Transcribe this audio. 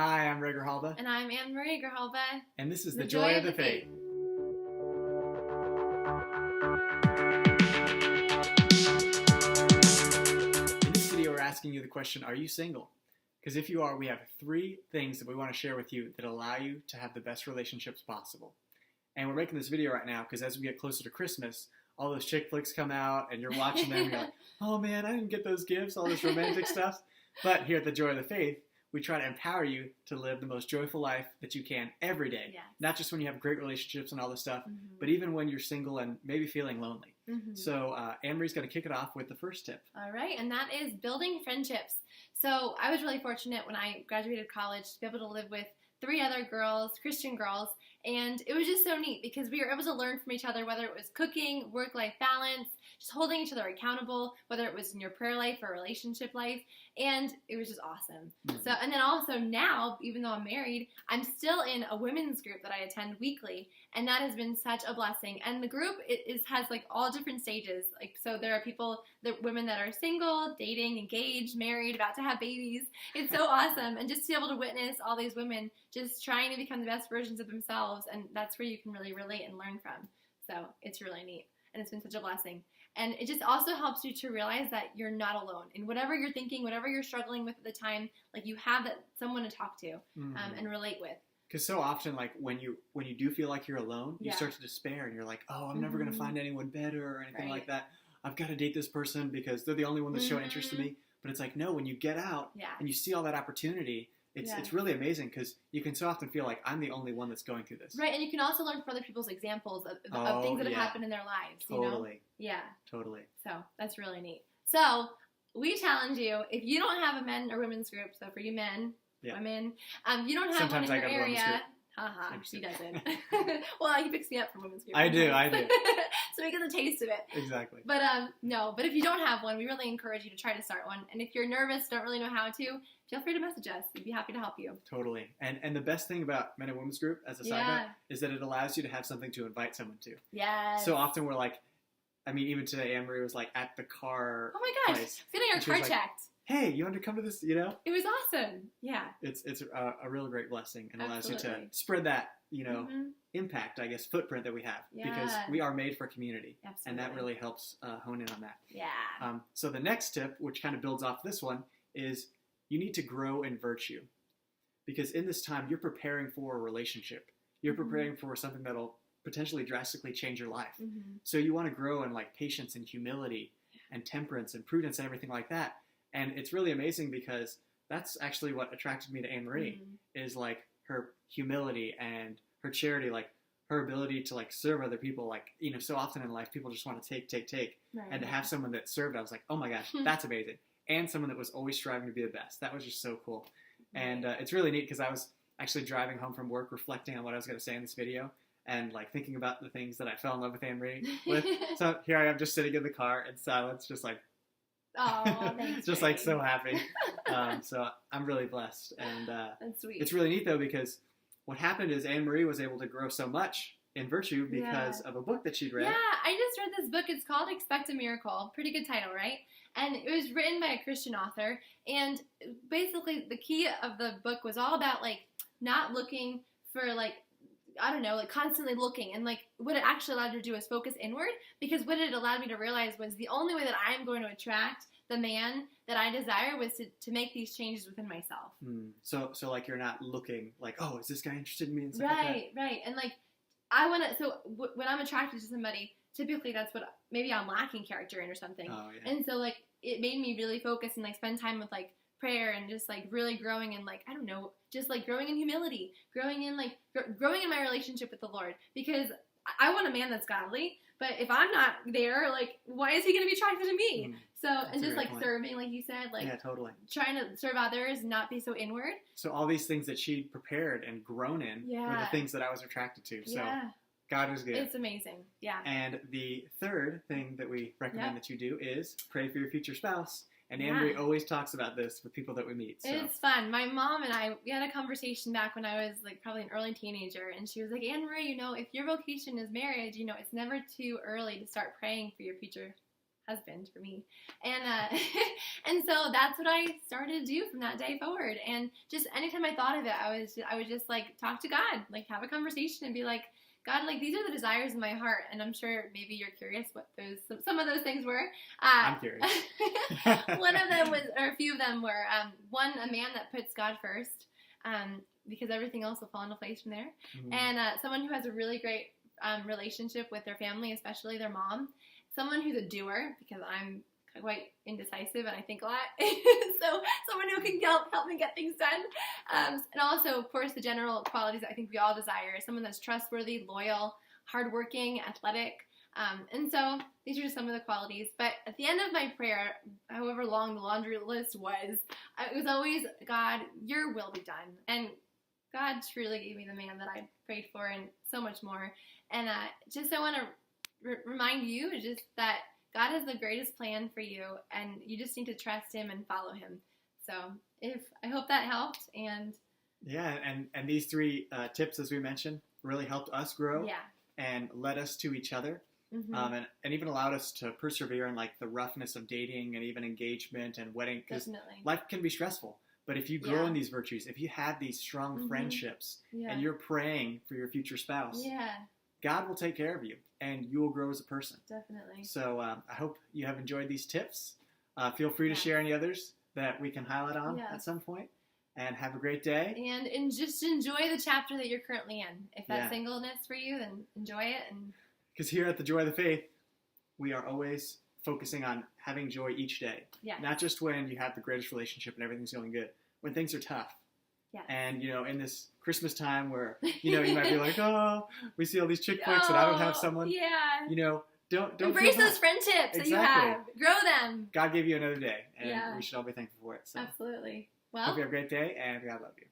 Hi, I'm Ray Grijalba, And I'm Anne-Marie Grijalba. and this is The Joy of the Faith. In this video, we're asking you the question, are you single? Because if you are, we have 3 things that we want to share with you that allow you to have the best relationships possible. And we're making this video right now because as we get closer to Christmas, all those chick flicks come out and you're watching them and you're like, oh man, I didn't get those gifts, all this romantic stuff. But here at The Joy of the Faith, we try to empower you to live the most joyful life that you can every day. Yes. Not just when you have great relationships and all this stuff, but even when you're single and maybe feeling lonely. So Anne-Marie's going to kick it off with the first tip. All right, and that is building friendships. So I was really fortunate when I graduated college to be able to live with 3 other girls, Christian girls, and it was just so neat because we were able to learn from each other, whether it was cooking, work-life balance, just holding each other accountable, whether it was in your prayer life or relationship life, and it was just awesome. So, and then also now, even though I'm married, I'm still in a women's group that I attend weekly, and that has been such a blessing. And the group has like all different stages. Like, so there are women that are single, dating, engaged, married, about to have babies. It's so awesome, and just to be able to witness all these women just trying to become the best versions of themselves, and that's where you can really relate and learn from. So it's really neat, and it's been such a blessing. And it just also helps you to realize that you're not alone in whatever you're thinking, whatever you're struggling with at the time. Like, you have someone to talk to and relate with. Because so often, like, when you do feel like you're alone, you start to despair, and you're like, oh, I'm never going to find anyone better or anything like that. I've got to date this person because they're the only one that's showing interest in me. But it's like, no, when you get out and you see all that opportunity, it's really amazing because you can so often feel like I'm the only one that's going through this. Right, and you can also learn from other people's examples of things that have happened in their lives. Totally. You know? Yeah. Totally. So that's really neat. So we challenge you, if you don't have a men or women's group, so for you men, women, you don't have Sometimes one in I your got a women's area. group. Haha, she doesn't. Well, he picks me up for women's group. I do. So we get the taste of it. Exactly. But but if you don't have one, we really encourage you to try to start one. And if you're nervous, don't really know how to, feel free to message us. We'd be happy to help you. Totally. And the best thing about Men and Women's Group, as a side note, is that it allows you to have something to invite someone to. Yes. So often we're like, I mean, even today, Anne-Marie was like at the car. Oh my gosh, place, getting our car checked. Hey, you want to come to this? You know, it was awesome. Yeah, it's a real great blessing and allows you to spread that impact, I guess, footprint that we have because we are made for community, and that really helps hone in on that. Yeah. So the next tip, which kind of builds off this one, is you need to grow in virtue, because in this time you're preparing for a relationship. You're preparing for something that'll potentially drastically change your life. So you want to grow in like patience and humility and temperance and prudence and everything like that. And it's really amazing because that's actually what attracted me to Anne-Marie is like her humility and her charity, like her ability to like serve other people. Like, you know, so often in life people just want to take. Right. And to have someone that served, I was like, oh my gosh, that's amazing. And someone that was always striving to be the best. That was just so cool. And it's really neat because I was actually driving home from work reflecting on what I was going to say in this video and like thinking about the things that I fell in love with Anne-Marie with. So here I am just sitting in the car in silence, just like, oh, thanks, just like so happy. So I'm really blessed. And that's sweet. It's really neat though because what happened is Anne-Marie was able to grow so much in virtue because of a book that she'd read. Yeah, I just read this book. It's called Expect a Miracle. Pretty good title, right? And it was written by a Christian author. And basically the key of the book was all about like not looking for like, I don't know, like constantly looking. And like what it actually allowed me to do was focus inward, because what it allowed me to realize was the only way that I am going to attract the man that I desire was to make these changes within myself. So like you're not looking like, oh, is this guy interested in me? And stuff like that? Right. And like I want to, so when I'm attracted to somebody, typically that's what maybe I'm lacking character in or something. Oh, yeah. And so like it made me really focus and like spend time with like prayer and just like really growing in like, I don't know, just like growing in humility, growing in like growing in my relationship with the Lord, because I want a man that's godly, but if I'm not there, like why is he going to be attracted to me? So and just like serving, like you said, like totally trying to serve others, not be so inward. So all these things that she prepared and grown in were the things that I was attracted to. So God is good. It's amazing. Yeah. And the third thing that we recommend that you do is pray for your future spouse. And Anne-Marie always talks about this with people that we meet. So. It's fun. My mom and I, we had a conversation back when I was like probably an early teenager, and she was like, Anne-Marie, you know, if your vocation is marriage, you know, it's never too early to start praying for your future husband for me, and and so that's what I started to do from that day forward. And just anytime I thought of it, I would just like talk to God, like have a conversation and be like, God, like these are the desires in my heart, and I'm sure maybe you're curious what some of those things were. I'm curious. One of them was, or a few of them were, one, a man that puts God first, because everything else will fall into place from there, and someone who has a really great relationship with their family, especially their mom, someone who's a doer, because I'm quite indecisive and I think a lot, so someone who can help me get things done, and also, of course, the general qualities that I think we all desire, someone that's trustworthy, loyal, hardworking, athletic, and so these are just some of the qualities. But at the end of my prayer, however long the laundry list was, it was always, God, your will be done. And God truly gave me the man that I prayed for and so much more. And just I want to remind you just that God has the greatest plan for you, and you just need to trust him and follow him. So I hope that helped. And yeah, and these three tips, as we mentioned, really helped us grow and led us to each other. And even allowed us to persevere in like the roughness of dating and even engagement and wedding, because life can be stressful. But if you grow in these virtues, if you have these strong friendships and you're praying for your future spouse, God will take care of you and you will grow as a person. Definitely. So I hope you have enjoyed these tips. Feel free to share any others that we can highlight on at some point. And have a great day. And just enjoy the chapter that you're currently in. If that's singleness for you, then enjoy it. And because here at the Joy of the Faith, we are always focusing on having joy each day. Not just when you have the greatest relationship and everything's going good, when things are tough. And, in this Christmas time where, you might be like, oh, we see all these chick flicks and I don't have someone. Don't embrace those friendships that you have. Grow them. God gave you another day, and we should all be thankful for it. So. Absolutely. Well, hope you have a great day, and God love you.